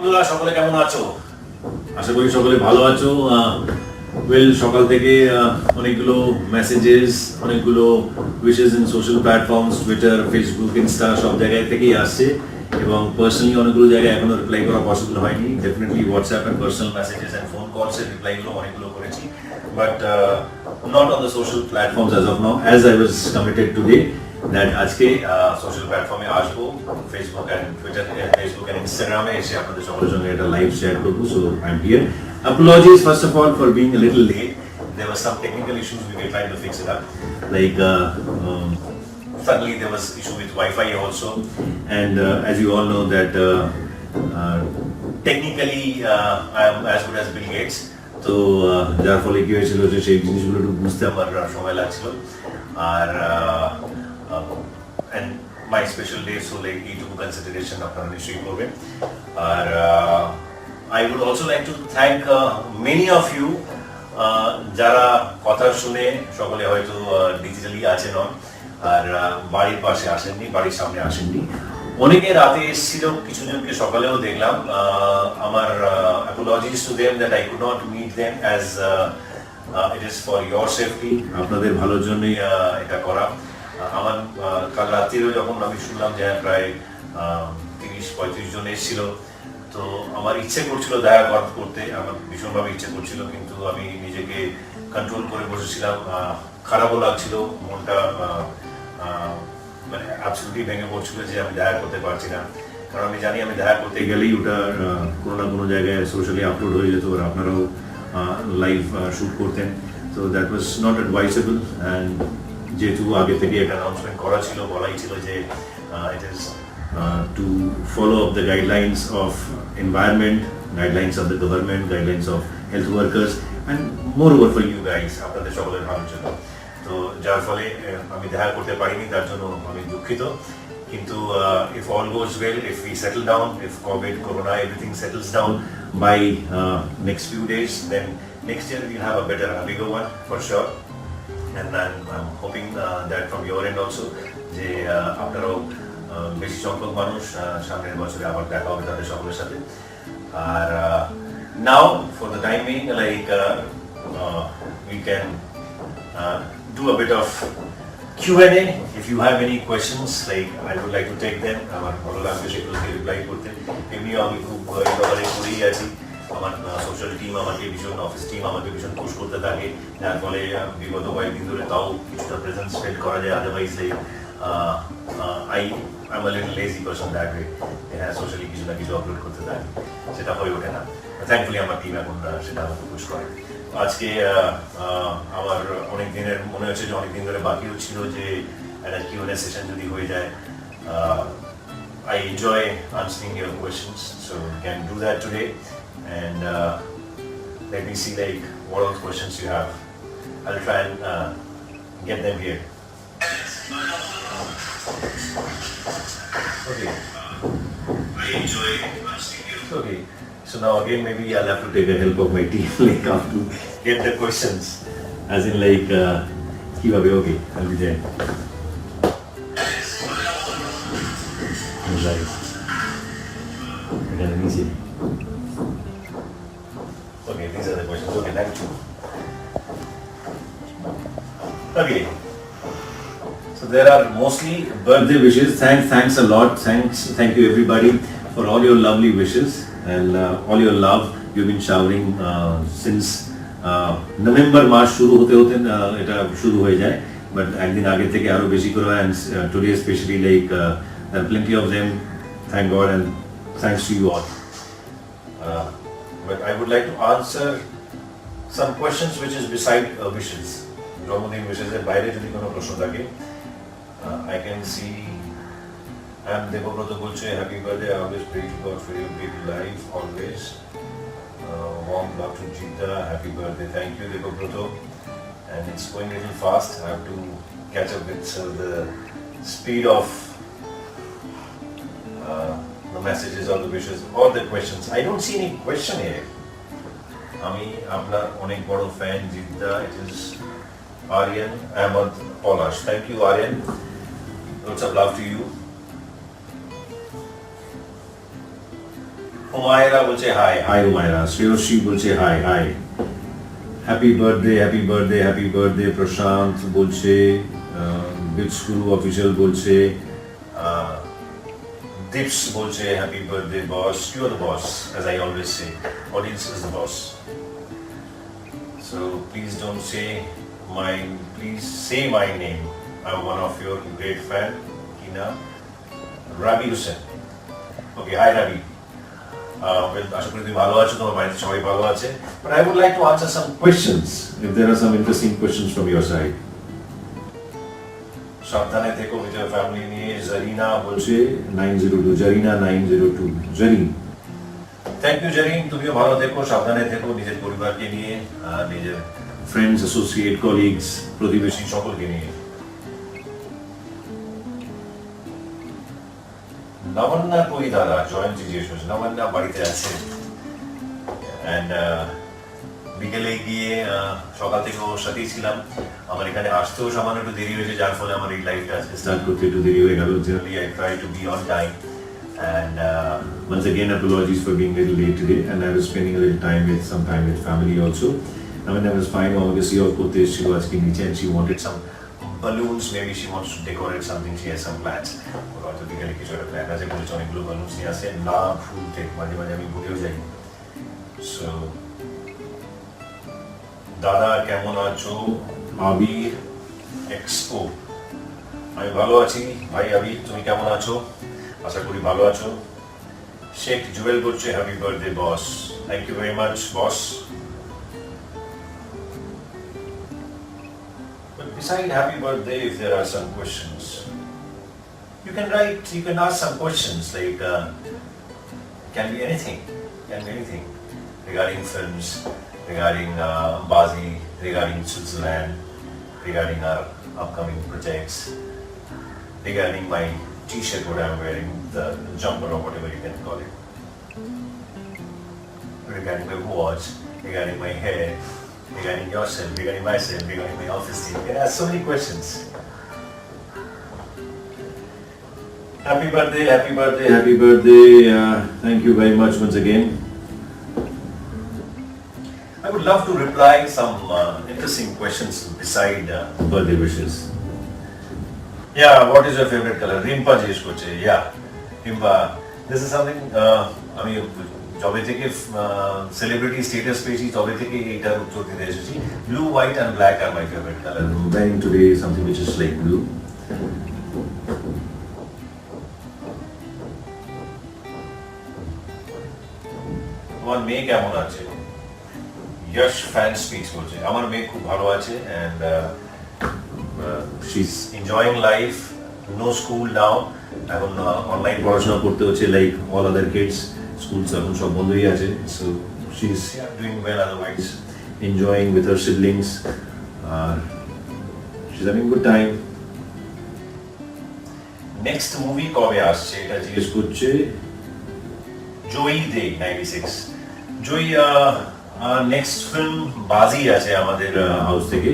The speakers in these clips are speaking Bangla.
বন্ধুরা সকলে কেমন আছো? আশা করি সকলে ভালো আছো। সকাল থেকে অনেকগুলো মেসেজেস, অনেকগুলো wishes in social platforms, Twitter, Facebook, Insta সব জায়গায় থেকেই আসছে এবং পার্সোনালি অনেকগুলো জায়গায় এখনো রিপ্লাই করা পসিবল হয়নি। Definitely WhatsApp and personal messages and phone calls এর রিপ্লাইগুলো অনেকগুলো করেছি, but not on the social platforms as of now, as I was committed today that আজকে সোশ্যাল প্ল্যাটফর্মে আসবো, Facebook and Twitter, Facebook and ইনস্টাগ্রামে এসে আপনাদের সকলের সঙ্গে একটা লাইভ শেয়ার করবো। So I am here. Apologies first of all for being a little late. There were some technical issues, we were trying to fix it up. Like suddenly there was issue with Wi-Fi also, and as you all know that technically I am as good as Bill Gates. তো যার ফলে কি হয়েছিল যে সেই জিনিসগুলো একটু বুঝতে আমার সময় লাগছিল। আর and my special day, so like এইটুকু কনসিডারেশন আপনারা নিশ্চয়ই করবেন। আর I would also like to thank many of you যারা কথা শুনে সকলে হয়তো ডিজিটালি আছেন আর বাড়ির পাশে আসেননি, বাড়ির সামনে আসেননি। অনেকে রাতে এসেছিল, কিছু জনকে সকালেও দেখলাম। আমার apologies to them that I could not meet them as it is for your safety, আপনাদের ভালোর জন্যই এটা করা। আমার কাল রাত্রিও যখন আমি শুনলাম যে প্রায় 30-35 জন এসেছিল, তো আমার ইচ্ছে করছিল দেখা করতে, আমার ভীষণভাবে ইচ্ছে করছিল, কিন্তু আমি নিজেকে কন্ট্রোল করে বসেছিলাম। খারাপও লাগছিল, মনটা মানে অ্যাবসলিউটলি ভেঙে পড়ছিল যে আমি দেখা করতে পারছি না। কারণ আমি জানি আমি দেখা করতে গেলেই ওটা কোনো না কোনো জায়গায় সোশ্যালি আপলোড হয়ে যেত আর আপনারাও লাইভ শ্যুট করতেন। তো দ্যাট ওয়াজ নট অ্যাডভাইসেবল। অ্যান্ড যেহেতু আগে থেকে একটা অ্যানাউন্সমেন্ট করা ছিল, বলাই ছিল যে it is to follow up the guidelines of environment, guidelines of the government, guidelines of health workers, and moreover for you guys, আপনাদের সকলের ভালোর জন্য। তো যার ফলে আমি দেখা করতে পারিনি, তার জন্য আমি দুঃখিত। কিন্তু if all goes well, if we settle down, if COVID, Corona, everything settles down by next few days, then next year we'll have a better, a bigger one for sure. And I'm hoping that from your end also, যে আপনারাও বেশি সংখ্যক মানুষ সামনের বছরে আবার দেখা হবে তাদের সকলের সাথে। আর now for the time being, like we can do a bit of Q&A. If you have any questions, like I would like to take them. আমার ভালো লাগবে সেগুলোকে রিপ্লাই করতে। এমনিও আমি খুব ব্যাপারে করেই আছি। আমার সোশ্যাল টিম আমাকে ভীষণ, অফিস টিম আমাকে ভীষণ পুশ করতে থাকে, যার ফলে বিগত কয়েকদিন ধরে তাও কিছুটা প্রেজেন্স ফিল করা যায়। Otherwise I'm a little lazy person that way. হ্যাঁ, সোশ্যালি কিছু না কিছু আপলোড করতে থাকে, সেটা হয়ে ওঠে না। থ্যাঙ্কফুলি আমার টিম এখন সেটা আমাকে পুশ করে। আজকে আমার অনেক দিনের মনে হচ্ছে যে অনেক দিন ধরে বাকিও ছিল যে একটা Q&A সেশন যদি হয়ে যায়। I enjoy answering your questions, so we can do that today. And let me see like what all questions you have. I'll try and get them here. Okay. I enjoy answering your. Okay. So now again maybe I'll have to take the help of my team, like how to get the questions. As in like kivabe. Okay, I'll be there. Right. Again, easy. Okay, these are the questions. Okay, thank you. Okay. So there are mostly birthday wishes. Thanks a lot. Thank you everybody for all your lovely wishes and all your love you've been showering since November মাস শুরু হতে এটা শুরু হয়ে যায়, but একদিন আগে থেকে আরো বেশি করে। and today especially like there are plenty of them. Thank God and thanks to you all. But I would like to answer some questions which is beside wishes. জন্মদিন wishes এর বাইরে যদি কোনো প্রশ্ন থাকে, I can see. I'm Devabroto Bolche. Happy birthday. I always pray to God for your big life, always. Warm love to Jita. Happy birthday. Thank you, Devabroto. And it's going a little fast. I have to catch up with the speed of the messages or the wishes or the questions. I don't see any question here. আমি আপনার অনেক বড় fan, Jeddah. It is Aryan Ahmed Polash. Thank you, Aryan. Lots of love to you. Humaira বলছে হাই হাই হুমায়রা, শ্রেয়সী বলছে hi hi, happy birthday happy birthday happy birthday Prashanta বলছে, বিটস গুরু অফিসিয়াল বলছে, Dips বলছে happy birthday boss, you are the boss, as I always say, audience is the boss. So please don't say please say my name. I'm one of your great fan, Kina Rabi Hussain. Okay, hi Rabi. আশা করি তুমি ভালো আছো, তোমার বাড়িতে সবাই ভালো আছে, but I would like to answer some questions if there are some interesting questions from your side. সাবধানে থেকো নিজের ফ্যামিলি নিয়ে, জারিনা বলছে 902, জারিনা 902, জারিন থ্যাংক ইউ জারিন, তুমিও ভালো থেকো, সাবধানে থেকো নিজের পরিবারকে নিয়ে, নিজের ফ্রেন্ডস অ্যাসোসিয়েট কলিগস প্রতিবেশী সকলকে নিয়ে। নবন্যা কই দাদা, জয়ন্তী জিজ্ঞেস করছে নবন্যা বাড়িতে আছে, অ্যান্ড বিকেলে গিয়ে সকাল থেকে ওর সাথেই ছিলাম, আমার এখানে আসতেও সামান্য একটু দেরি হয়েছে, যার ফলে আমার এই লাইফটা আজকে স্টার্ট করতে একটু দেরি হয়ে গেল। Generally I try to be on time, and once again apologies for being a little late today, and I was spending a little time with family also. I mean, I was fine. Obviously, of course, she was asking me, and she wanted some balloons. Maybe she wants to decorate something. She has some plans. হয়তো বিকেলে কিছু একটা প্ল্যান আছে, বলেছে অনেকগুলো balloons নিয়ে আসে, না ভুলতে মাঝে মাঝে আমি ভুলেও যাই। So দাদা কেমন আছো? আবির এক্সপো, আমি ভালো আছি ভাই আবির, তুমি কেমন আছো? আশা করি ভালো আছো। শেখ জুয়েল বলছে happy birthday boss, thank you very much boss. But beside happy birthday, if there are some questions, you can ask some questions like can be anything regarding films, regarding Bazi, regarding Switzerland, regarding our upcoming projects, regarding my t-shirt what I'm wearing, the jumper or whatever you can call it, regarding my watch, regarding my hair, regarding yourself, regarding myself, regarding my office team. There are so many questions. Happy birthday, happy birthday, happy birthday. Thank you very much once again. I would love to reply some interesting questions beside birthday wishes. Yeah, what is your favorite color? Rimpa জিজ্ঞেস করছে, yeah, Rimpa, this is something আমি যবে থেকে সেলিব্রিটি স্টেটাস পেয়েছি তবে থেকে এইটার উত্তর দিতে এসেছি। Blue, white and black are my favorite color. I'm wearing today something which is like blue. তোমার মেয়ে কেমন আছে? Yash fan speaks বলছে, আমার মেয়ে খুব ভালো আছে, and she's enjoying life, no school now, এখন অনলাইন পড়াশোনা করতে হচ্ছে like all other kids, schools এখন সব বন্ধই আছে, so she's doing well, otherwise enjoying with her siblings, she's having good time. Next movie কবে আসছে এটা জিজ্ঞেস করছে জয়ী দে 96। জয়ী নেক্সট ফিল্ম বাজি আছে আমাদের হাউস থেকে,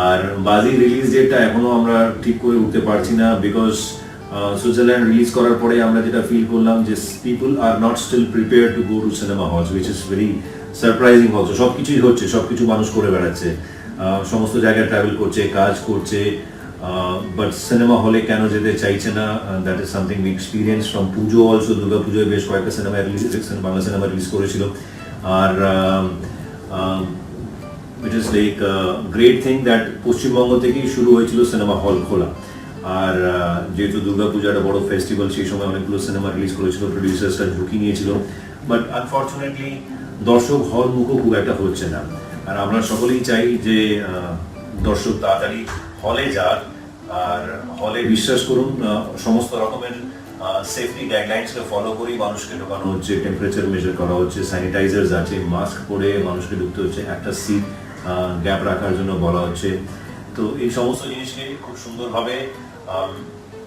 আর বাজি রিলিজ ডেটটা এখনো আমরা ঠিক করে উঠতে পারছি না, বিকজ সুইজারল্যান্ড রিলিজ করার পরে আমরা যেটা ফিল করলাম যে people are not still prepare to go to cinema halls, which is very surprising also. সব কিছুই হচ্ছে, সব কিছু মানুষ করে বেড়াচ্ছে, সমস্ত জায়গায় ট্রাভেল করছে, কাজ করছে, বাট সিনেমা হলে কেন যেতে চাইছে না, that is something we experience from Pujo also. Durga পুজোয় বেশ কয়েকটা cinema release, Bangla cinema release করেছিল, আর it is like great thing that Paschimbanga থেকেই শুরু হয়েছিল সিনেমা হল খোলা। আর যেহেতু দুর্গা পূজা একটা বড় ফেস্টিভ্যাল, সেই সময় অনেকগুলো সিনেমা রিলিজ করেছিল, প্রডিউসার্সরা ঝুঁকি নিয়েছিল, বাট আনফর্চুনেটলি দর্শক হল মুখও খুব একটা হচ্ছে না। আর আমরা সকলেই চাই যে দর্শক তাড়াতাড়ি হলে যাক, আর হলে বিশ্বাস করুন সমস্ত রকমের সেফটি গাইডলাইন্সকে ফলো করেই মানুষকে ঢোকানো হচ্ছে, টেম্পারেচার মেজার করা হচ্ছে, স্যানিটাইজার্স আছে, মাস্ক পরে মানুষকে ঢুকতে হচ্ছে, একটা সিট গ্যাপ রাখার জন্য বলা হচ্ছে। তো এই সমস্ত জিনিসকে খুব সুন্দরভাবে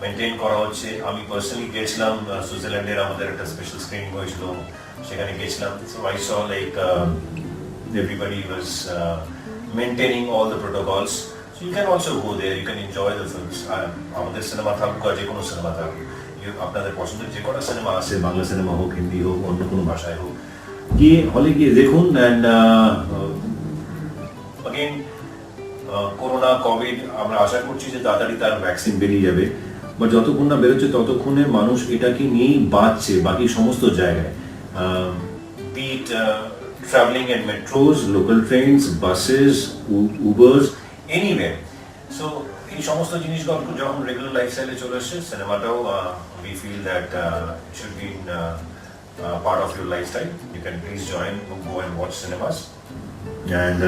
মেনটেন করা হচ্ছে। আমি পার্সোনালি গিয়েছিলাম সুইজারল্যান্ডের, আমাদের একটা স্পেশাল স্ক্রিনিং হয়েছিল, সেখানে গিয়েছিলাম। So I saw like everybody was maintaining all the protocols. So you can also go there, you can enjoy the films. আমাদের সিনেমা থাকুক আর যে কোনো সিনেমা থাকুক, আপনাদের পছন্দের যে কটা সিনেমা আছে, বাংলা সিনেমা হোক, হিন্দি হোক, অন্য কোনো ভাষায় হোক, গিয়ে হলে গিয়ে দেখুন। অ্যান্ড অগেন করোনা কোভিড আমরা আশা করছি যে তাড়াতাড়ি তার ভ্যাকসিন বেরিয়ে যাবে, বা যতক্ষণ না বেরোচ্ছে ততক্ষণে মানুষ এটাকে নিয়েই বাঁচছে বাকি সমস্ত জায়গায়, be it traveling in metros, local trains, buses, Ubers, anywhere. So এই সমস্ত জিনিসগুলো যখন রেগুলার লাইফস্টাইলে চলে আসছে, সিনেমাটাও we feel that should be part of your lifestyle. You can please join, go and watch cinemas. And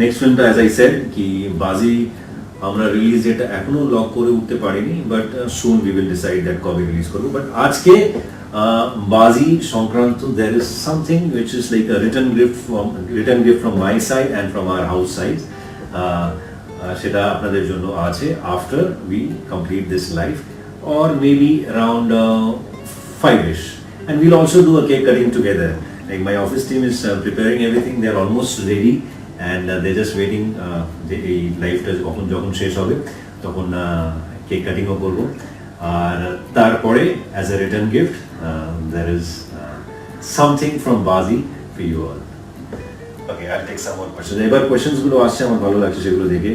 next film, as I said, কি বাজি আমরা রিলিজ ডেট এখনো লক করে উঠতে পারিনি, but soon we will decide that কবে রিলিজ করব। বাট আজকে বাজি সংক্রান্ত there is something which is like a written gift from my side and from our house side. সেটা আপনাদের জন্য আছে after we complete this live, or maybe around 5ish, and we'll also do a cake cutting together. Like my office team is preparing everything, they're almost ready, and they're just waiting যে এই লাইভটা যখন শেষ হবে তখন কেক কাটিংও করবো। আর তারপরে as a return gift there is something from Bazi for you all. Okay, I'll take some more questions. এবার কোয়েশ্চেনস গুলো আসছে, আমার ভালো লাগছে সেগুলো দেখে।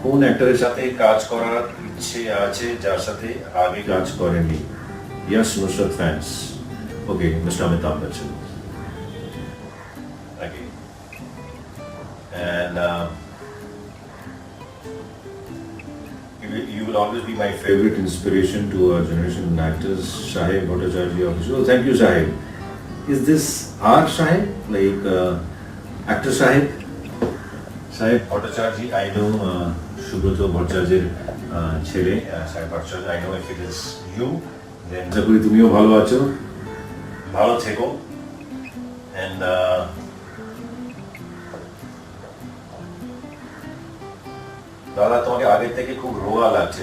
কোন অ্যাক্টরের সাথে কাজ করার ইচ্ছে আছে যার সাথে আগে কাজ করেননি? Yes, Nusrat fans. Okay, Mr. Amitabh Bachchan. Okay. And you will always be my favorite inspiration to our generation actors. Shahib Bhattacharya official. Oh, thank you, Shahib. Is this our Shahib? Like actor Shahib? Shahib Bhattacharya, I know Subroto Bhattacharyaর ছেলে Shahib Bhattacharya. I know if it is you, then আশা করি তুমিও ভালো আছো, ভালো থেকো। And দাদা তোমাকে আগের থেকে খুব রোগা লাগছে।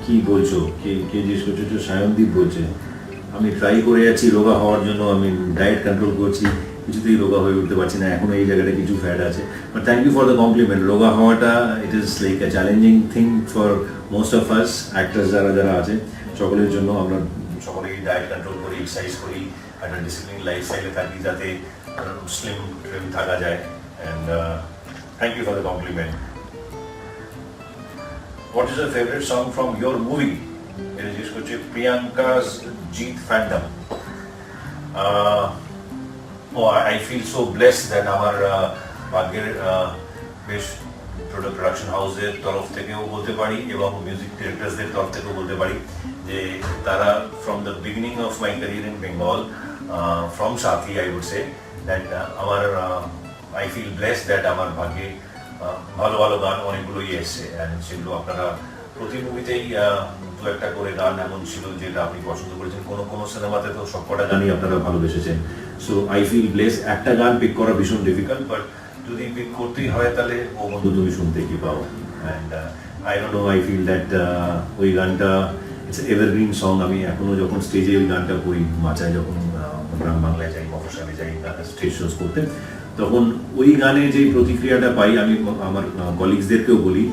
কি বলছো? কে জিজ্ঞেস করছো? সায়নদীপ বলছে। আমি ট্রাই করে যাচ্ছি রোগা হওয়ার জন্য, আমি ডায়েট কন্ট্রোল করছি, কিছুতেই রোগা হয়ে উঠতে পারছি না। এখনো এই জায়গাটা কিছু ফ্যাট আছে, but thank you for the compliment. রোগা হওয়াটা it is like a challenging thing for most of us actors যারা আছে, সকলের জন্য। আমরা সকলেই ডায়েট কন্ট্রোল করি, এক্সারসাইজ করি, একটা ডিসিপ্লিন লাইফস্টাইলে থাকি যাতে স্লিম ট্রিম থাকা যায়। And thank you for the compliment. What is your favorite song from your movie? It is just Priyanka's Jeet Phantom. I feel so blessed that our Bhagyer বেশ প্রোডাকশন হাউসের তরফ থেকেও বলতে পারি এবং মিউজিক ডিরেক্টরসদের তরফ থেকেও বলতে পারি যে তারা from the beginning of my career in Bengal, from Sathi I would say that আমার I feel blessed that আমার ভাগ্যে ভালো ভালো গান অনেকগুলোই এসছে, অ্যান্ড সেগুলো আপনারা প্রতি মুভিতেই দু একটা করে গান এমন ছিল যেটা আপনি পছন্দ করেছেন। কোনো সিনেমাতে তো সবকটা গানই আপনারা ভালোবেসেছেন। So I feel bless. একটা গান পিক করা ভীষণ ডিফিকাল্ট, বাট যদি পিক করতেই হয় তাহলে ও বন্ধু তুমি শুনতে কি পাও। And I don't know, I feel that ওই গানটা ইটস এভারগ্রিন সং। আমি এখনো যখন স্টেজে ওই গানটা করি, মাচায় যখন গ্রাম বাংলায় যাই, মফস্বলে যাই স্টেজ শোজ করতে, তখন ওই গানে যে প্রতিক্রিয়াটা পাই, আমি আমার কলিগসদেরকেও বলি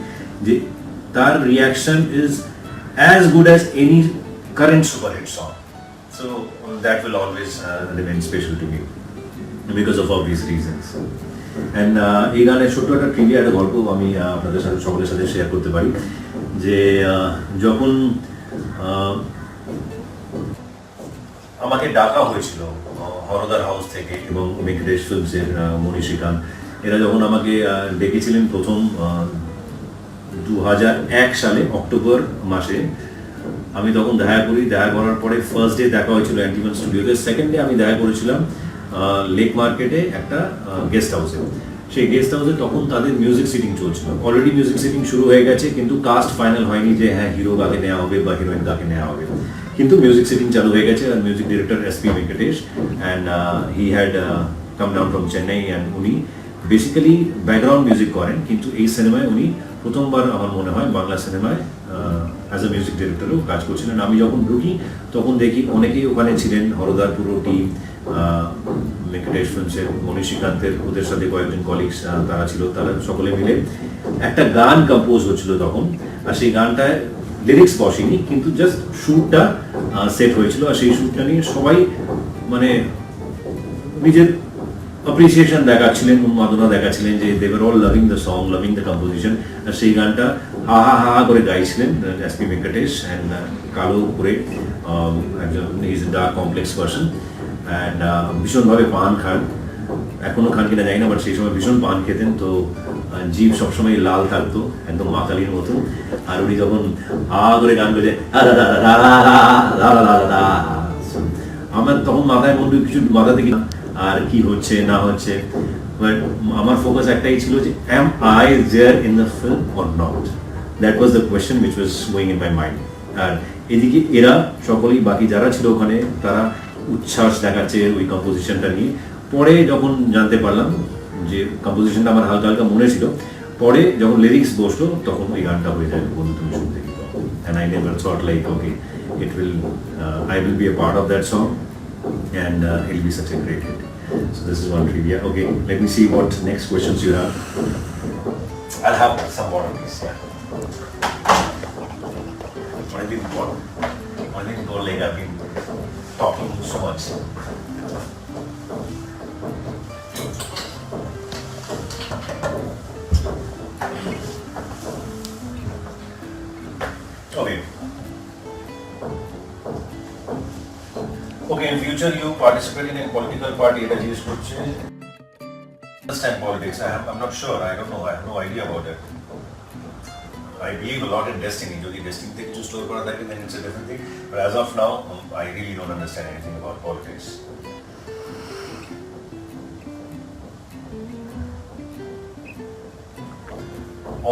যে তার reaction is as good as any current superhit song. So that will always remain special to me because of obvious reasons. And এই গানের ছোট্ট একটা ট্রিভিয়া, একটা গল্প আমি আপনাদের সাথে সকলের সাথে শেয়ার করতে পারি। যে যখন আমাকে ডাকা হয়েছিল হরদার হাউস থেকে এবং ভেঙ্কটেশ ফিল্মসের মণি শ্রীকান্ত, এরা যখন আমাকে ডেকেছিলেন প্রথম 2001 সালে অক্টোবর মাসে, আমি তখন দেখা করার পরে ফার্স্ট ডে দেখা হয়েছিল অ্যান্টিমান স্টুডিওতে, সেকেন্ড ডে আমি দেখা করেছিলাম লেক মার্কেটে একটা গেস্ট হাউসে। সেই গেস্ট হাউসে তখন তাদের মিউজিক সিটিং চলছিল, অলরেডি মিউজিক সিটিং শুরু হয়ে গেছে, কিন্তু কাস্ট ফাইনাল হয়নি যে হ্যাঁ হিরো কাকে নেওয়া হবে বা হিরোইন কাকে নেওয়া হবে, কিন্তু মিউজিক সিটিং চালু হয়ে গেছে। আর music director SP Venkatesh, and he had come down from Chennai, and উনি বেসিক্যালি ব্যাকগ্রাউন্ড মিউজিক করেন, কিন্তু এই সিনেমায় উনি প্রথমবার আমার মনে হয় বাংলা সিনেমায় অ্যাজ এ মিউজিক ডিরেক্টরও কাজ করছিলেন। আমি যখন ঢুকি তখন দেখি অনেকেই ওখানে ছিলেন, হরদার পুরো টিম, ভেঙ্কটেশ ফিল্মসের মণি শ্রীকান্তের ওদের সাথে কয়েকজন কলিগস তারা ছিল, তারা সকলে মিলে একটা গান কম্পোজ হচ্ছিল তখন। আর সেই গানটায় লিরিক্স বসেনি, কিন্তু জাস্ট শুটটা সেট হয়েছিল, আর সেই শ্যুটটা নিয়ে সবাই মানে নিজের অ্যাপ্রিসিয়েশন দেখাচ্ছিলেন, উন্মাদনা দেখাচ্ছিলেন যে they were all loving the song, loving the composition. আর সেই গানটা হা হা হা হা করে গাইছিলেন এসপি ভেঙ্কটেশ, অ্যান্ড কালো করে একজন is dark complex person, and ভীষণভাবে পান খান, এখনো খান কিনা জানি না, বাট সেই সময় ভীষণ পান খেতেন, তো জিভ সবসময় লাল থাকতো একদম মাতালির মতো। আর উনি যখন হা করে গান করে আমার তখন মাথায় মধ্যে কিছু মাথা থেকে আর কি হচ্ছে না হচ্ছে, বাট আমার ফোকাস একটাই ছিল যে am I there in the film or not, that was the question which was going in my mind। আর এদিকে এরা সকলেই বাকি যারা ছিল ওখানে তারা উচ্ছ্বাস দেখাচ্ছে ওই কম্পোজিশনটা নিয়ে। পরে যখন জানতে পারলাম যে কম্পোজিশনটা আমার হালকা হালকা মনে ছিল, পরে যখন লিরিক্স বসলো তখন ওই গানটা হয়ে যায় বন্ধু তুমি শুনতে কি পাও, and I never thought like okay it will I will be a part of that song and it will be such a great hit. So this is one trivia. Okay, let me see what next questions you have. I'll have some water please. Yeah. I've been told like I've been talking so much. Okay, in future you participate in a political party, এটা জিজ্ঞেস করছে। Understand politics, I'm not sure, I don't know, I have no idea about it. I believe a lot in destiny, যদি destiny থেকে কিছু store করা থাকে then it's a different thing, but as of now I really don't understand anything about politics.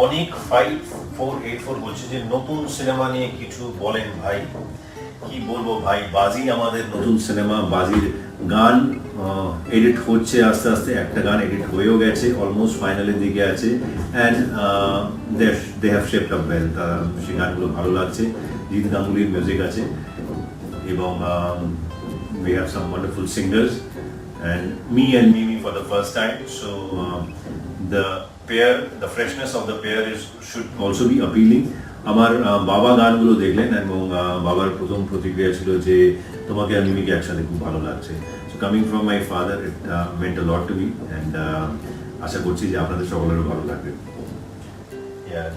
অনিক 5484 বলছে যে নতুন সিনেমা নিয়ে কিছু বলেন ভাই। কি বলবো ভাই, বাজি আমাদের নতুন সিনেমা, বাজির গান এডিট হচ্ছে আস্তে আস্তে, একটা গান এডিট হয়েও গেছে, অলমোস্ট ফাইনালের দিকে আছে, and they have shaped up well, তারা সেই গানগুলো ভালো লাগছে, জিৎ গাঙ্গুলির মিউজিক আছে, এবং we have some wonderful singers and me and Mimi for the first time, so the freshness of the pair should also be appealing. আমার বাবা গানগুলো দেখলেন এবং বাবার প্রথম প্রতিক্রিয়া ছিল যে তোমাকে আর মিমিকে একসাথে খুব ভালো লাগছে। So coming from my father it meant a lot to me, and আশা করছি যে আপনাদের সকলেরও ভালো লাগবে।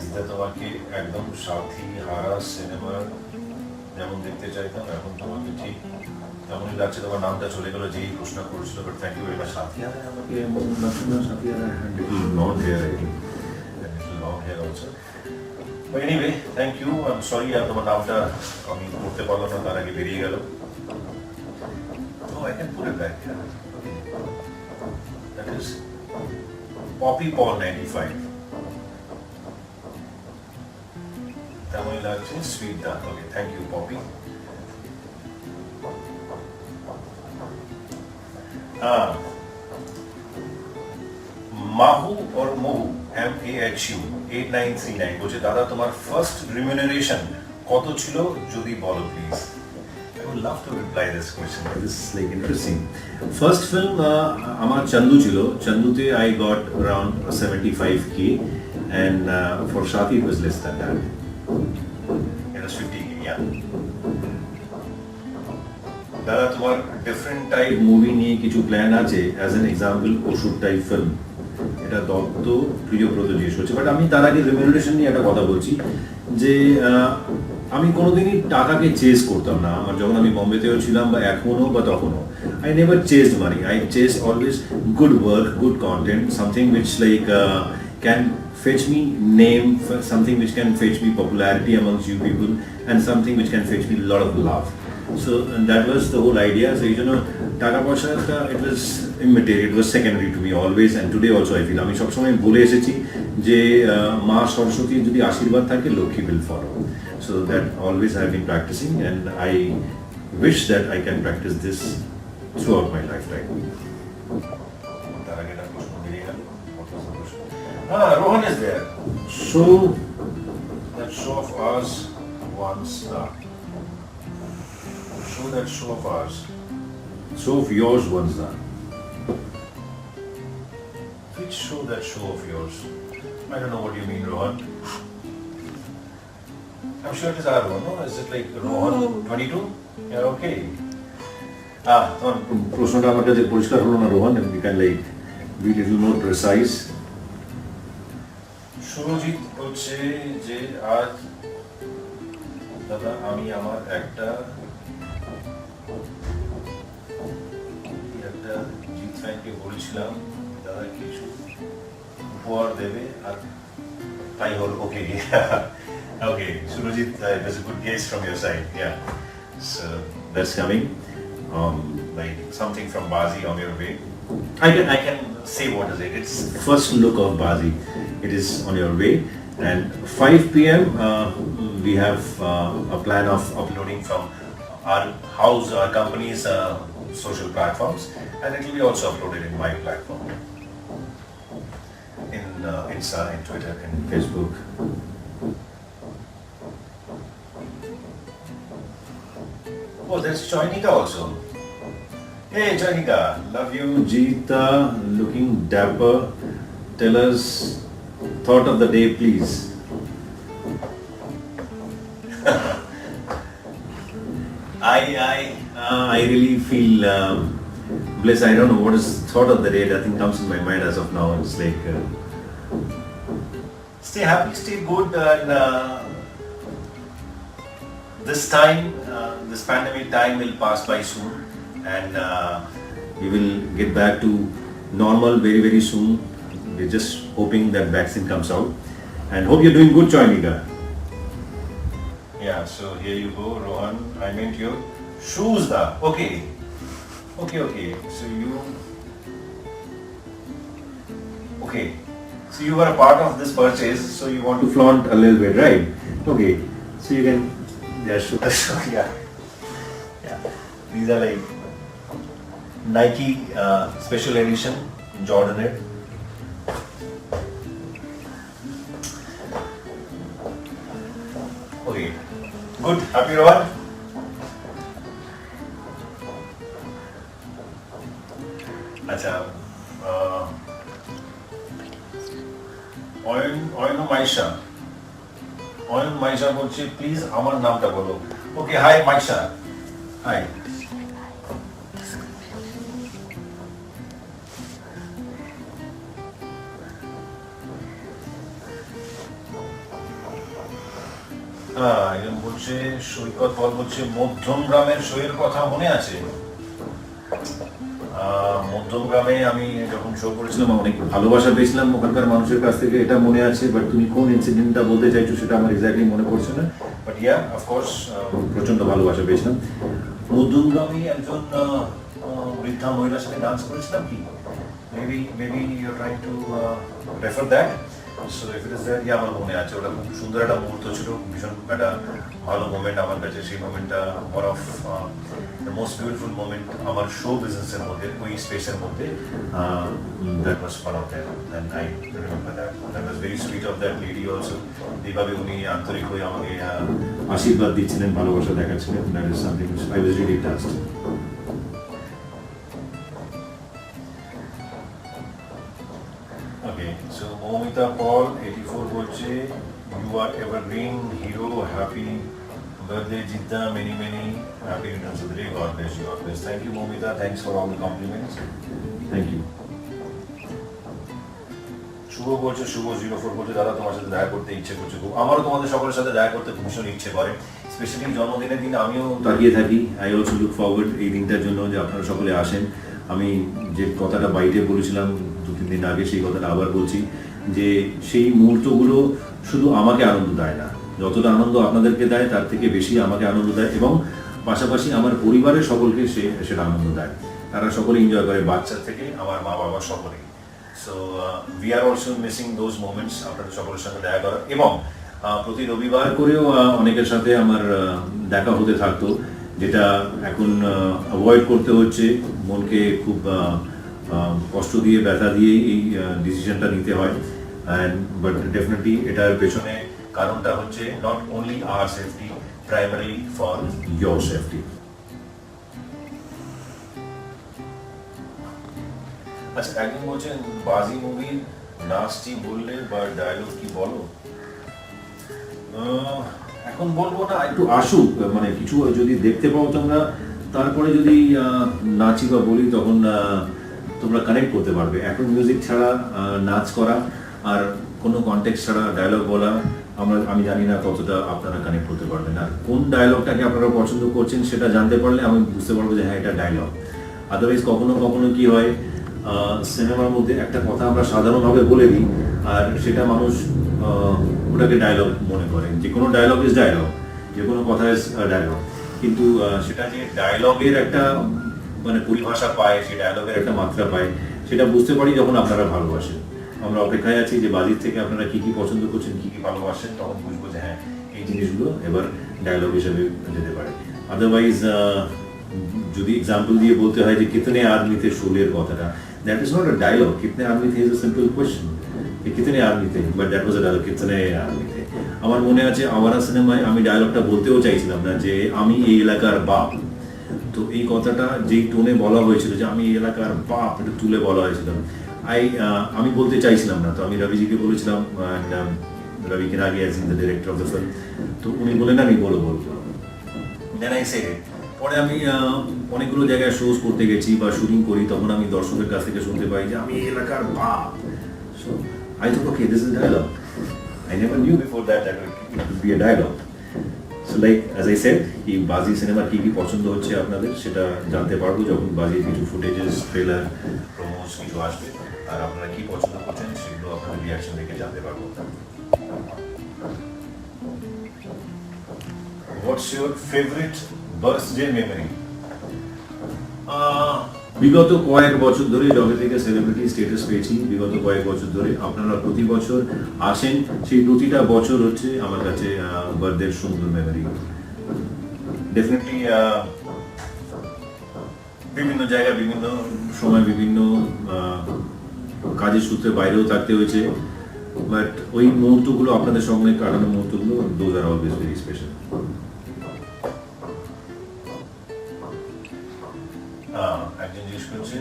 জিতা তোমাকে একদম সাথী হারা সিনেমার যেমন দেখতে চাইতাম, এখন তোমাকে ঠিক তেমনই লাগছে, তোমার নামটা চলে গেল যেই প্রশ্ন করছিল, but thank you very much. সাথী হারা আমাকে এমন লাগছে না, সাথী হারা long hair, long hair also. But anyway, thank you. I'm sorry তোমার নামটা আমি করতে পারলাম না, তার আগে বেরিয়ে গেল। Oh, I can put it back here. That is Poppy Paul 95. তেমনই লাগছে, সুইট দা। Okay, thank you Poppy. Mahu or Mohu MAHU 8939 বলছে দাদা তোমার ফার্স্ট রিমিউনারেশন কত ছিল যদি বলো please. I would love to reply this question. This is like interesting. First film আমার চন্দু ছিল, চন্দুতে I got around 75k and for Shati it was less than that. It was 50k, yeah. দাদা তোমার ডিফারেন্ট টাইপ মুভি নিয়ে কিছু প্ল্যান আছে? অ্যাজ এন এক্সাম্পল ওষুধ টাইপ ফিল্ম, এটা দত্ত প্রিয়ব্রত জিজ্ঞেস করছে। বাট আমি তার আগে রেমিউনারেশন নিয়ে একটা কথা বলছি যে আমি কোনোদিনই টাকাকে চেজ করতাম না। আমার যখন আমি বম্বেতেও ছিলাম বা এখনও বা তখনও, I never chased money, I chase always good work, good content, something which like can fetch me name, something which can fetch me popularity amongst you people, and something which can fetch me a lot of love. So and that was the whole idea. So you know, টাকা পয়সাটা it was immaterial, it was secondary to me always, and today also I feel আমি সবসময় বলে এসেছি যে মা সরস্বতীর যদি আশীর্বাদ থাকে Lakshmi will follow. So that always I have been practicing, and I wish that I can practice this throughout my lifetime. Rohan is there. So that show of ours once show that show of ours. Show of yours once done. Which show that show of yours? I don't know what you mean, Rohan. I'm sure it is R1, no? Is it like Rohan 22? Yeah, okay. তোমার প্রশ্নটা আমার কাছে পরিষ্কার হলো না Rohan, you can like be little more precise. Surajit বলছে যে আজ দাদা আমি আমার একটা জিৎ ফ্যানকে বলেছিলাম দাদা কিছু উপহার দেবে আর তাই হলো। ওকে ওকে Surajit, it was a good guess from your side. Yeah, so that's coming. Like something from Bazi on your way. I can say what is it. It's first look of Bazi. It is on your way, and 5 p.m. We have a plan of uploading from our house, our company's social platforms, and it will be also uploaded in my platform, in Insta, in Twitter, in Facebook. Oh, there's Choinika also. Hey Choinika, love you. Jeeta, looking dapper. Tell us thought of the day, please. I really feel blessed. I don't know what is thought of the day. Nothing comes in my mind as of now. It's like stay happy, stay good, and this time, this pandemic time will pass by soon, and we will get back to normal very very soon. We're just hoping that vaccine comes out, and hope you're doing good, Choinika. Yeah, so here you go, Rohan. I meant your shoes, da. Okay. So you. Okay. So you were a part of this purchase, so you want to flaunt a little bit, right? Okay. So you can. Yeah, shoes. Yeah. These are like Nike special edition Jordanette. Okay. Good. Happy, Rohan? আচ্ছা, অয়ন মাইশা বলছে প্লিজ আমার নামটা বলো। ওকে, হাই মাইশা, হাই। এরকম বলছে সৈকত বল বলছে মধ্যম গ্রামের শোয়ের কথা মনে আছে? মধ্যম গ্রামে আমি যখন শো করেছিলাম অনেক ভালোবাসা পেয়েছিলাম ওখানকার মানুষের কাছ থেকে, এটা মনে আছে। বাট তুমি কোন ইনসিডেন্টটা বলতে চাইছো সেটা আমার এক্স্যাক্টলি মনে পড়ছে না। বাট ইয়া, অফকোর্স প্রচন্ড ভালোবাসা পেয়েছিলাম। মধ্যম গ্রামে একজন বৃদ্ধা মহিলার সাথে ডান্স করেছিলাম কি? Maybe you are trying to refer that. So if it is that, ya আমার মনে আছে। ওটা খুব সুন্দর একটা মুহূর্ত ছিল, ভীষণ একটা ভালো মোমেন্ট আমার কাছে। সেই মোমেন্টটা one of the most beautiful moment আমার শো বিজনেসের মধ্যে, ওই স্পেসের মধ্যে। That was one of that, and I remember that. That was very sweet of that lady also. যেভাবে উনি আন্তরিক হয়ে আমাকে আশীর্বাদ দিচ্ছিলেন, ভালোবাসা দেখাচ্ছিলেন, that is something I was really touched. Okay, so Momita Paul 84 বলছে you are evergreen hero, happy birthday Jita, many happy returns of the day, God bless you always. Thank you Momita, thanks for all the compliments. Thank you. শুভ বলছে, শুভ 04 বলছে দাদা তোমার সাথে দেখা করতে ইচ্ছে করছে খুব। আমারও তোমাদের সকলের সাথে দেখা করতে ভীষণ ইচ্ছে করে, স্পেশালি জন্মদিনের দিন আমিও তাকিয়ে থাকি। আই অলসো লুক ফরওয়ার্ড এই দিনটার জন্য, যে আপনারা সকলে আসেন। আমি যে কথাটা বাইরে বলেছিলাম 2-3 দিন আগে, সেই কথাটা আবার বলছি, যে সেই মুহূর্তগুলো শুধু আমাকে আনন্দ দেয় না, যতটা আনন্দ আপনাদেরকে দেয় তার থেকে বেশি আমাকে আনন্দ দেয়, এবং পাশাপাশি আমার পরিবারের সকলকে সেটা আনন্দ দেয়। তারা সকলে এনজয় করে, বাচ্চা থেকে আমার মা বাবা সকলে। So we are also missing those moments, আপনাদের সকলের সঙ্গে দেখা করা। এবং প্রতি রবিবার করেও অনেকের সাথে আমার দেখা হতে থাকতো, যেটা এখন অ্যাভয়েড করতে হচ্ছে। মনকে খুব কষ্ট দিয়ে, ব্যথা দিয়ে এই ডিসিশনটা নিতে হয়। বাট ডেফিনেটলি এটার পেছনে কারণটা হচ্ছে not only hour safety, primary for your safety. আচ্ছা, একজন বলছেন বাজি মুভির নাচটি বললে বা ডায়লগ কি বলো? এখন বলবো না একটু আসুক, মানে কিছু যদি দেখতে পাও তোমরা, তারপরে যদি নাচি বা বলি তখন তোমরা কানেক্ট করতে পারবে। এখন মিউজিক ছাড়া নাচ করা আর কোনো কনটেক্সট ছাড়া ডায়লগ বলা আমি জানি না কতটা আপনারা কানেক্ট করতে পারবেন। আর কোন ডায়লগটাকে আপনারা পছন্দ করছেন সেটা জানতে পারলে আমি বুঝতে পারবো যে হ্যাঁ এটা ডায়লগ। আদারওয়াইজ কখনো কখনো কি হয়, সিনেমার মধ্যে একটা কথা আমরা সাধারণভাবে বলে দিই আর সেটা মানুষ ওটাকে ডায়লগ মনে করে। যে কোনো ডায়লগ ইজ ডায়লগ, যে কোনো কথা ইজ ডায়লগ, কিন্তু সেটা যে ডায়লগের একটা মানে পরিভাষা পায়, সেই ডায়লগের একটা মাত্রা পায়, সেটা বুঝতে পারি যখন আপনারা ভালোবাসেন। আমরা অপেক্ষায় আছি যে বাজির থেকে আপনারা কি কি পছন্দ করছেন, কি কি ভালোবাসেন, তখন বুঝবো যে হ্যাঁ এই জিনিসগুলো এবার ডায়লগ হিসেবে যেতে পারে। আদারওয়াইজ যদি এক্সাম্পল দিয়ে বলতে হয় যে কিতনে আদমি थे শোলের কথাটা, that is not a dialogue. কিতনে আদমি थे ইজ আ সিম্পল কোয়েশ্চেন, কিতনে আদমি थे, but that was a dialogue, কিতনে আদমি थे। আমার মনে আছে আওয়ারা সিনেমায় আমি ডায়লগটা বলতেও চাইছিলাম না যে আমি এই এলাকার বাপ। তো এই কথাটা যেই টোনে বলা হয়েছিল যে আমি এই এলাকার বাপ, এটা তুলে বলা হয়েছিল, আমি বলতে চাইছিলাম না। তো আমি রবিজিকে বলেছিলাম, Ravi Kiragi as in the director of the film, তো উনি বলেন আমি বলবো। Then I said it. পরে আমি অনেকগুলো জায়গায় শোজ করতে গেছি বা শুটিং করি, তখন আমি দর্শকের কাছ থেকে শুনতে পাই যে আমি এই এলাকার বাপ। So I thought okay this is dialogue. I never knew before that it would be a dialogue. So like as I said, এই বাজি সিনেমার কি কি পছন্দ হচ্ছে আপনাদের সেটা জানতে পারবো যখন বাজির কিছু ফুটেজেস, ট্রেলার, প্রোমোস কিছু আসবে, আর আপনারা কি পছন্দ করছেন সেগুলো আপনাদের রিয়াকশন দেখে জানতে পারবো। What's your favorite birthday memory? বিগত কয়েক বছর ধরে যবে থেকে সেলিব্রিটি স্ট্যাটাস পেয়েছি, বিগত কয়েক বছর ধরে আপনারা প্রতি বছর আসেন, সেই প্রতিটা বছর হচ্ছে আমার কাছে বার্থডের সুন্দর মেমোরি। ডেফিনেটলি বিভিন্ন জায়গায় বিভিন্ন সময় বিভিন্ন কাজের সূত্রে বাইরেও থাকতে হয়েছে, বাট ওই মুহূর্তগুলো আপনাদের সঙ্গে কাটানো মুহূর্তগুলো those are always very special. একজন জিজ্ঞেস করছে,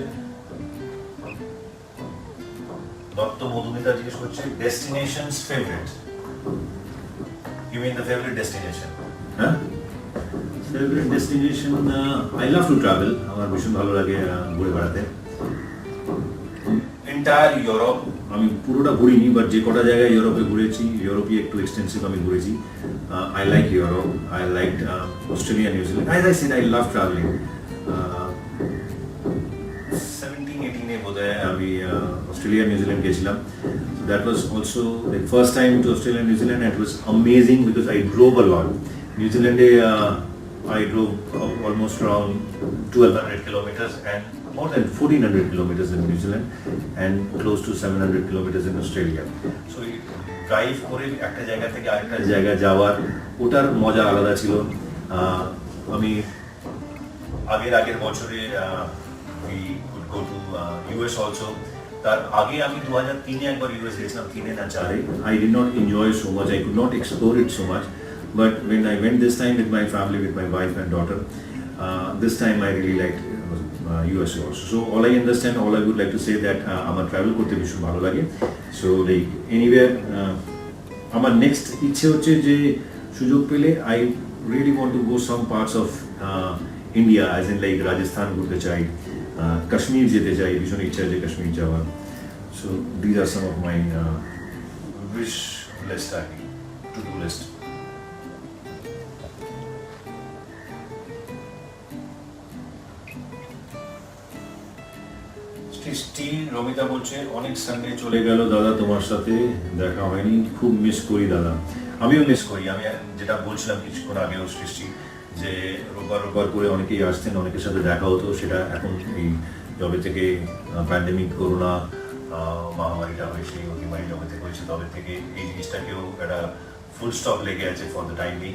দত্ত মধুমিতা জিজ্ঞেস করছে, destinations favourite. You mean the favourite destination? হ্যাঁ, favourite destination, I love to travel. আমার ভীষণ ভালো লাগে ঘুরে বেড়াতে। এন্টায়ার ইউরোপ আমি পুরোটা ঘুরিনি, বাট যে কটা জায়গায় ইউরোপে ঘুরেছি, ইউরোপে একটু এক্সটেন্সিভ আমি ঘুরেছি। I like Europe, I like Australia, New Zealand. I like I love travelling. 17-18 বোধহয় আমি অস্ট্রেলিয়া, নিউজিল্যান্ড গেছিলাম। That was also the first time to Australia and New Zealand, and it was amazing because I drove a lot. New Zealand, I drove almost around 1200 kilometers and more than 1400 kilometers in New Zealand and close to 700 kilometers in Australia. So drive করে একটা জায়গা থেকে আরেকটা জায়গায় যাওয়ার ওটার মজা আলাদা ছিল। আমি আগের বছরে we could go to US also. তার আগে আমি 2003 একবার ইউএস গেছিলাম, 3 না 4। I did not enjoy so much, I could not explore it so much, but when I went this time with my family, with my wife and daughter, this time I really liked US also. So all I understand, all I would like to say that আমার ট্রাভেল করতে ভীষণ ভালো লাগে। So like anywhere, আমার নেক্সট ইচ্ছে হচ্ছে যে সুযোগ পেলে I really want to go some parts of India, as in like Rajasthan ঘুরতে চাই, কাশ্মীর যেতে চাই, ভীষণ ইচ্ছা আছে কাশ্মীর যাওয়ার। So these are some of my wish list, আর কি টু ডু লিস্ট। সৃষ্টি রমিতা বলছে, অনেক সানডে চলে গেল দাদা, তোমার সাথে দেখা হয়নি, খুব মিস করি দাদা। আমিও মিস করি। আমি যেটা বলছিলাম কিছুক্ষণ আগেও সৃষ্টি, যে রোববার করে অনেকেই আসতেন, অনেকের সাথে দেখা হতো, সেটা এখন এই যবে থেকে প্যান্ডেমিক করোনা মহামারীটা হয়েছে, অতিমারি যবে থেকে হয়েছে, তবে থেকে এই জিনিসটাকেও একটা ফুল স্টপ লেগে আছে for the time being.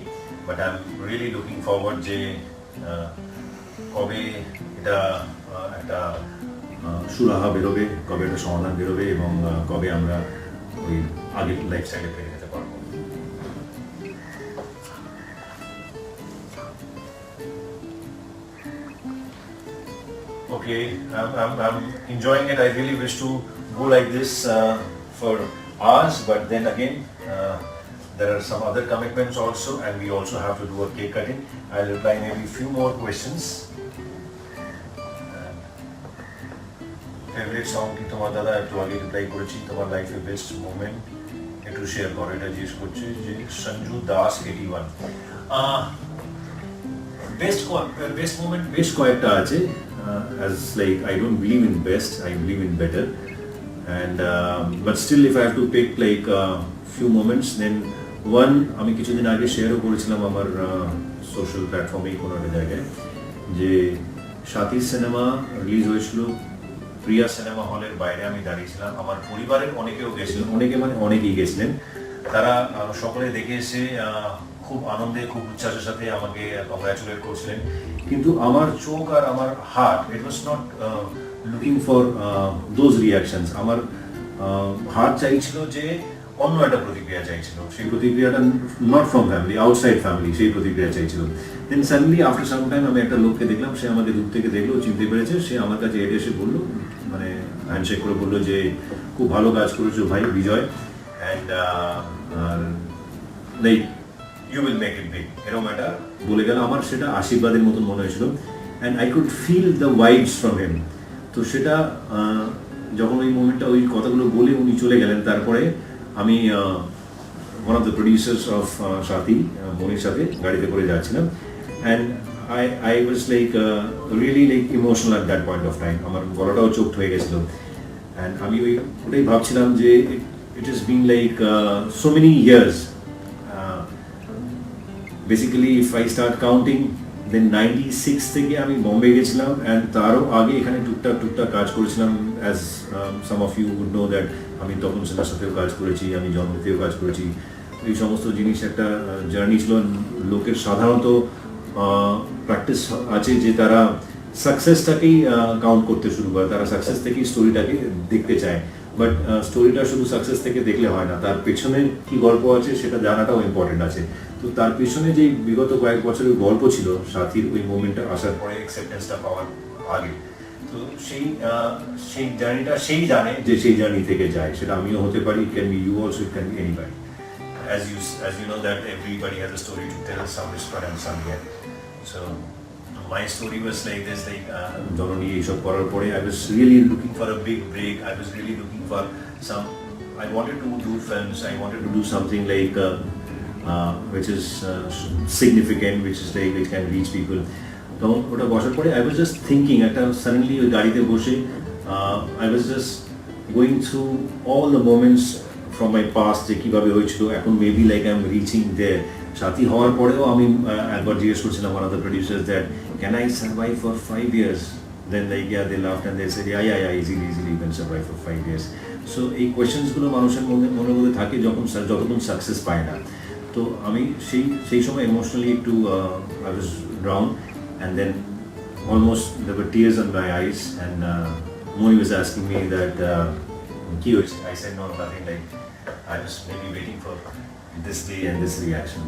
But I am really looking forward যে কবে এটা একটা সুরাহা বেরোবে, কবে একটা সমাধান বেরোবে এবং কবে আমরা ওই আগের লাইফস্টাইলে ফিরে যেতে পারবো। Okay, I'm enjoying it. I really wish to go like this for hours, but then again, there are some other commitments also, and we also have to do a cake cutting. I'll reply maybe few more questions. Favourite song কি তোমার? দাদা একটু আগে রিপ্লাই করেছি, তোমার লাইফে বেস্ট মোমেন্ট একটু শেয়ার করো, এটা জিজ্ঞেস করছি যে সঞ্জু দাস 81। বেস্ট মোমেন্ট বেশ কয়েকটা আছে, as like I don't believe in best, I believe in better, and but still if I have to pick like few moments, then one আমি কিছুদিন আগে শেয়ারও করেছিলাম আমার সোশ্যাল প্ল্যাটফর্মে কোনো একটা জায়গায়, যে সাথী সিনেমা রিলিজ হয়েছিল প্রিয়া সিনেমা হলের বাইরে আমি দাঁড়িয়েছিলাম, আমার পরিবারের অনেকেও গেছিলেন, অনেকেই গেছিলেন, তারা সকলে দেখে এসে খুব আনন্দে খুব উচ্ছ্বাসের সাথে আমাকে কংগ্রাচুলেট করছিলেন, কিন্তু আমার চোখ আর আমার heart it was not looking for those reactions. আমার হার্ট চাইছিল যে অন্য একটা প্রতিক্রিয়া চাইছিল, সেই প্রতিক্রিয়াটা not from family, outside family, সেই প্রতিক্রিয়া চাইছিল। দেন সাডেনলি আফটার সাম টাইম আমি একটা লোককে দেখলাম, সে আমাকে দূর থেকে দেখলো, চিনতে পেরেছে, সে আমার কাছে এসে বললো, মানে হ্যান্ডশেক করে বললো যে খুব ভালো কাজ করেছো ভাই Bijoy, and like you will make it big, এরকম একটা বলে গেল। আমার সেটা আশীর্বাদের মতন মনে হয়েছিল, and I could feel the vibes from him. তো সেটা যখন ওই মোমেন্টটা ওই কথাগুলো বলে উনি চলে গেলেন, তারপরে আমি one of the producers of সাথী মনির সাথে গাড়িতে করে যাচ্ছিলাম, and I was like really like emotional at that point of time. আমার গলাটাও চোখড হয়ে গেছিল, and আমি ওটাই ভাবছিলাম যে it has been like so many years. Basically if I start counting, then 96 থেকে আমি বোম্বে গেছিলাম, and তারও আগে এখানে টুকটাক কাজ করেছিলাম, as some of you would know that আমি তখন সেনার সাথেও কাজ করেছি, আমি জন্মতেও কাজ করেছি। এই সমস্ত জিনিস একটা জার্নি ছিল। লোকের সাধারণত প্র্যাকটিস আছে যে তারা সাকসেসটাকেই কাউন্ট করতে শুরু করে, তারা সাকসেস থেকেই স্টোরিটাকে দেখতে চায়, বাট স্টোরিটা শুধু সাকসেস থেকে দেখলে হয় না, তার পেছনে কি গল্প আছে সেটা জানাটাও ইম্পর্টেন্ট আছে। তো তার পেছনে যে বিগত কয়েক বছরের গল্প ছিল সাথীর ওই মোমেন্টটা আসার পরে, অ্যাকসেপ্টেন্সটা পাওয়ার আগে, তো সেই জার্নিটা সেই জানে যে সেই জার্নি থেকে যায়, সেটা আমিও হতে পারি, it can be you also, it can be anybody. As you know that everybody has a story to tell, some is fun and some yet. So my story was like this, like Jononi এইসব করার পরে I was really looking for a big break. I was really looking for some, I wanted to do films, I wanted to do something like which is significant, which is like which can reach people. তখন ওটা বসার পরে I was just thinking, একটা suddenly ওই গাড়িতে বসে I was just going through all the moments from my past, যে কীভাবে হয়েছিল, এখন maybe like I am reaching there. সাথী হওয়ার পরেও আমি একবার জিজ্ঞেস করছিলাম one of the producers that can I survive for 5 years? Then like yeah, they laughed and they said yeah easily you can survive for 5 years. So এই কোয়েশ্চেন্সগুলো মানুষের মনের মধ্যে থাকে যতক্ষণ সাকসেস পায় না। তো আমি সেই সময় ইমোশনালি একটু I was down, and then almost there were tears in my eyes, and Moni was asking me that কি হয়েছে? I said no, nothing, like I was maybe waiting for this day and this reaction.